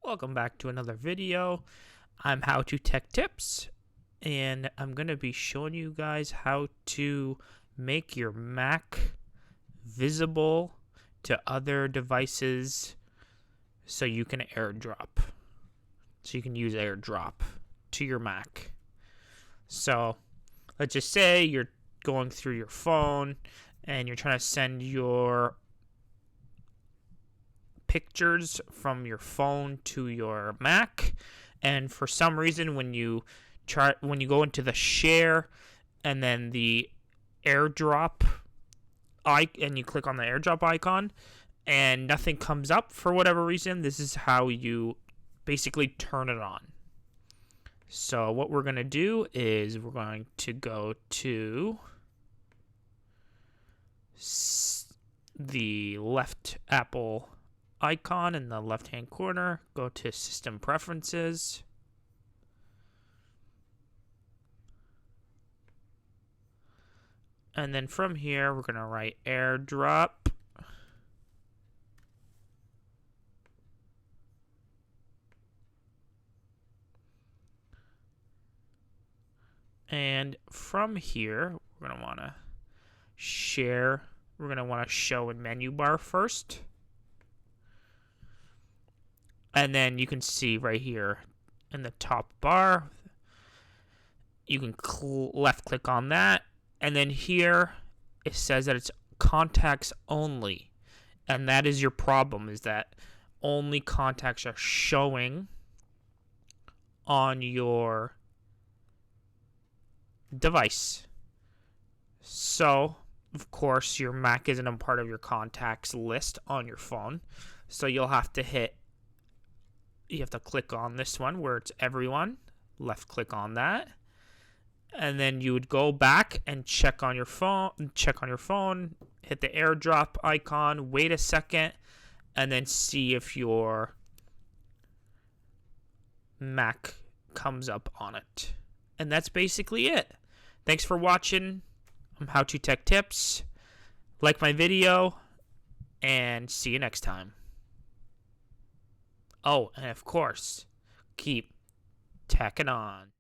Welcome back to another video. I'm How to Tech Tips, and I'm going to be showing you guys how to make your Mac visible to other devices so you can airdrop. So you can use Airdrop to your Mac. So let's just say you're going through your phone and you're trying to send your pictures from your phone to your Mac, and for some reason when you go into the share and then the airdrop and you click on the airdrop icon and nothing comes up for whatever reason, this is how you basically turn it on. So what we're going to do is we're going to go to the left Apple icon in the left hand corner, go to System Preferences, and then from here we're going to write Airdrop, and from here we're going to want to share. We're going to want to show in menu bar first. And then you can see right here in the top bar, you can left click on that. And then here it says that it's contacts only. And that is your problem, is that only contacts are showing on your device. So, of course, your Mac isn't a part of your contacts list on your phone. So you'll have to click on this one where it's everyone, left click on that, and then you would go back and check on your phone, hit the airdrop icon, wait a second, and then see if your Mac comes up on it. And that's basically it. Thanks for watching. I'm How to Tech Tips. Like my video, and see you next time. Oh, and of course, keep teching on.